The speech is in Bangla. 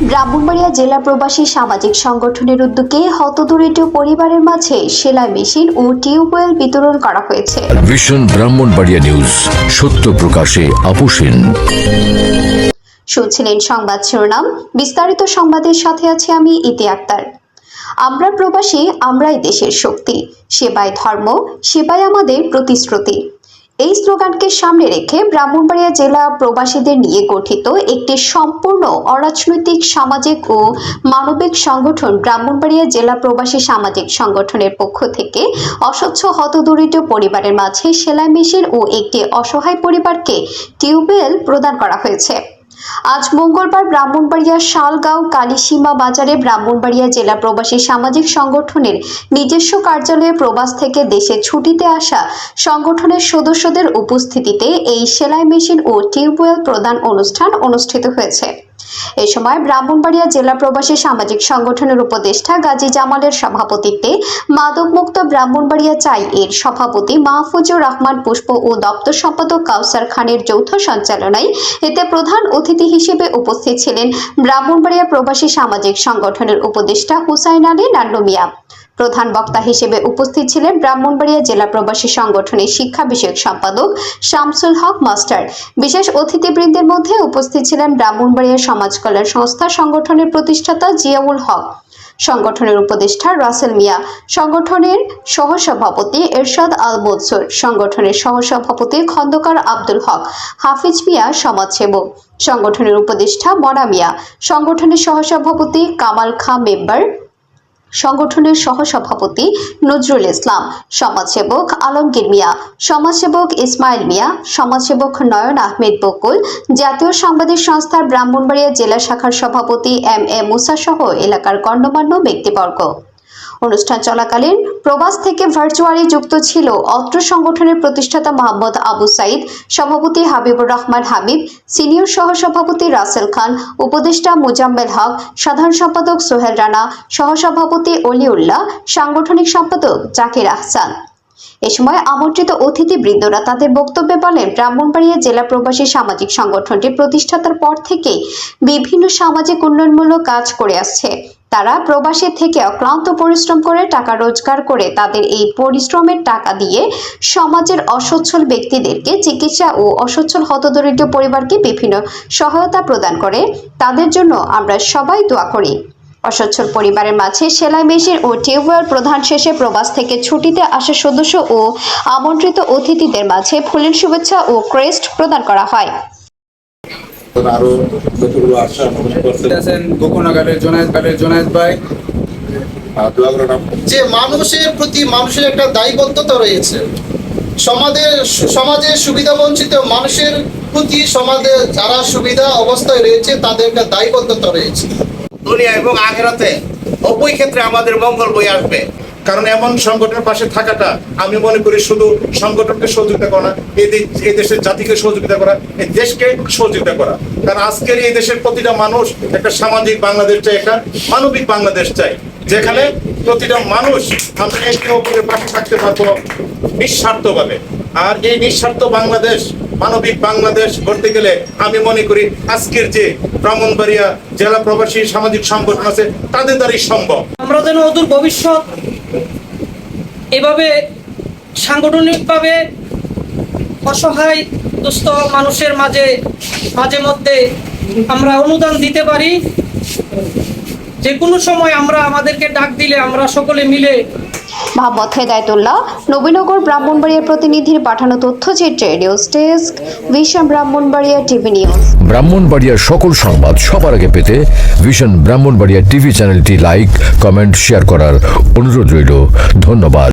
ব্রাহ্মণবাড়িয়া জেলা প্রবাসী সামাজিক সংগঠনের উদ্যোগে হতদরিদ্র পরিবারের মাঝে সেলাই মেশিন ও টিউবওয়েল বিতরণ করা হয়েছে। ভিশন ব্রাহ্মণবাড়িয়া নিউজ, সত্য প্রকাশে আপোষহীন। শুনছিলেন সংবাদ শিরোনাম, বিস্তারিত সংবাদের সাথে আছি আমি ইতি আক্তার। আমরা প্রবাসী, আমরাই দেশের শক্তি, সেবায় ধর্ম, সেবায় আমাদের প্রতিশ্রুতি। এই স্লোগানকে সামনে রেখে ব্রাহ্মণবাড়িয়া জেলা প্রবাসীদের নিয়ে গঠিত একটি সম্পূর্ণ অরাজনৈতিক সামাজিক ও মানবিক সংগঠন ব্রাহ্মণবাড়িয়া জেলা প্রবাসী সামাজিক সংগঠনের পক্ষ থেকে অসচ্ছল হতদরিদ্র পরিবারের মাঝে সেলাই মেশিন ও একটি অসহায় পরিবারকে টিউবওয়েল প্রদান করা হয়েছে। আজ মঙ্গলবার ব্রাহ্মণবাড়িয়া শালগাঁও কালীসীমা বাজারে ব্রাহ্মণবাড়িয়া জেলা প্রবাসী সামাজিক সংগঠনের নিজস্ব কার্যালয়ে প্রবাস থেকে দেশে ছুটিতে আসা সংগঠনের সদস্যদের উপস্থিতিতে এই সেলাই মেশিন ও টিউবওয়েল প্রদান অনুষ্ঠান অনুষ্ঠিত হয়েছে। এ সময় ব্রাহ্মণবাড়িয়া জেলা প্রবাসী সামাজিক সংগঠনের উপদেষ্টা গাজী জামালের সভাপতিত্বে মাদকমুক্ত ব্রাহ্মণবাড়িয়া চাই এর সভাপতি মাহফুজুর রহমান পুষ্প ও দপ্তর সম্পাদক কাউসার খানের যৌথ সঞ্চালনায় এতে প্রধান অতিথি হিসেবে উপস্থিত ছিলেন ব্রাহ্মণবাড়িয়া প্রবাসী সামাজিক সংগঠনের উপদেষ্টা হুসাইন আলী নান্নু মিয়া। প্রধান বক্তা হিসেবে উপস্থিত ছিলেন ব্রাহ্মণবাড়িয়া জেলা প্রবাসী সংগঠনের শিক্ষা বিষয়ক সম্পাদক শামসুল হক মাস্টার। বিশেষ অতিথিবৃন্দের মধ্যে উপস্থিত ছিলেন ব্রাহ্মণবাড়িয়া সমাজ কল্যাণ সংস্থা সংগঠনের প্রতিষ্ঠাতা জিয়াউল হক, সংগঠনের উপদেষ্টা রাসেল মিয়া, সংগঠনের সহসভাপতি এরশাদ আল মনসুর, সংগঠনের সহসভাপতি খন্দকার আব্দুল হক, হাফিজ মিয়া সমাজসেবক, সংগঠনের উপদেষ্টা মনা মিয়া, সংগঠনের সহসভাপতি কামাল খাঁ মেম্বার, সংগঠনের সহসভাপতি নজরুল ইসলাম, সমাজসেবক আলমগীর মিয়া, সমাজসেবক ইসমাইল মিয়া, সমাজসেবক নয়ন আহমেদ বকুল, জাতীয় সাংবাদিক সংস্থার ব্রাহ্মণবাড়িয়া জেলা শাখার সভাপতি এম এ মুসা সহ এলাকার গণ্যমান্য ব্যক্তিবর্গ। অনুষ্ঠান চলাকালীন প্রবাস থেকে ভার্চুয়ালি যুক্ত ছিল অত্র সংগঠনের প্রতিষ্ঠাতা মোহাম্মদ আবু সাইদ, সভাপতি হাবিবুর রহমান হাবিব, সিনিয়র সহসভাপতি রাসেল খান, উপদেষ্টা মুজাম্মেল হক, সাধারণ সম্পাদক সোহেল রানা, সহসভাপতি অলিউল্লাহ, সাংগঠনিক সম্পাদক জাকির আহসান। এ সময় আমন্ত্রিত অতিথিবৃন্দরা তাদের বক্তব্যে বলেন, ব্রাহ্মণবাড়িয়া জেলা প্রবাসী সামাজিক সংগঠনটি প্রতিষ্ঠাতার পর থেকে বিভিন্ন সামাজিক উন্নয়নমূলক কাজ করে আসছে। তারা প্রবাসী থেকে অক্লান্ত পরিশ্রম করে টাকা রোজগার করে তাদের এই পরিশ্রমের টাকা দিয়ে সমাজের অসচ্ছল ব্যক্তিদেরকে চিকিৎসা ও অসচ্ছল হতদরিদ্র পরিবারকে বিভিন্ন সহায়তা প্রদান করে। তাদের জন্য আমরা সবাই দোয়া করি। অসচ্ছল পরিবারের মাঝে সেলাই মেশিন ও টিউবওয়েল প্রদান শেষে প্রবাস থেকে ছুটিতে আসা সদস্য ও আমন্ত্রিত অতিথিদের মাঝে ফুলের শুভেচ্ছা ও ক্রেস্ট প্রদান করা হয়। আরো যতগুলো আশা করতেছেন গোকর্ণঘাটের জোনায়েদ ভাই, যে মানুষের প্রতি মানুষের একটা দায়বদ্ধতা রয়েছে, সমাজের সুবিধা বঞ্চিত মানুষের প্রতি সমাজে যারা সুবিধা অবস্থায় রয়েছে তাদের একটা দায়বদ্ধতা রয়েছে। দুনিয়া এবং আখিরাতে উভয় ক্ষেত্রে আমাদের মঙ্গল বই আসবে। কারণ এমন সংগঠনের পাশে থাকাটা আমি মনে করি শুধু সংগঠনকে সহযোগিতা করা না, এই দেশের জাতিকে সহযোগিতা করা, এই দেশকে সহযোগিতা করা। কারণ আজকের এই দেশের প্রতিটা মানুষ একটা সামাজিক বাংলাদেশ চাই, একটা মানবিক বাংলাদেশ চাই, যেখানে প্রতিটা মানুষ আমরা একে অপরের পাশে থাকতে পারবো নিঃস্বার্থভাবে। আর এই নিঃস্বার্থ বাংলাদেশ, মানবিক বাংলাদেশ গড়তে গেলে আমি মনে করি আজকের যে ব্রাহ্মণবাড়িয়া জেলা প্রবাসী সামাজিক সংগঠন আছে তাদের দ্বারাই সম্ভব। আমরা যেন অদূর ভবিষ্যৎ এভাবে সাংগঠনিকভাবে অসহায় দুস্থ মানুষের মাঝে মধ্যে আমরা অনুদান দিতে পারি। যে কোনো সময় আমাদেরকে ডাক দিলে আমরা সকলে মিলে। মোহাম্মদ হেদায়েতুল্লাহ, নবীনগর ব্রাহ্মণবাড়িয়ার প্রতিনিধির পাঠানো তথ্যচিত্রে news desk, vision Brahmanbaria TV news. ব্রাহ্মণবাড়িয়ার সকল সংবাদ সবার আগে পেতে ভিশন ব্রাহ্মণবাড়িয়া টিভি চ্যানেলটি লাইক, কমেন্ট, শেয়ার করার অনুরোধ রইল। ধন্যবাদ।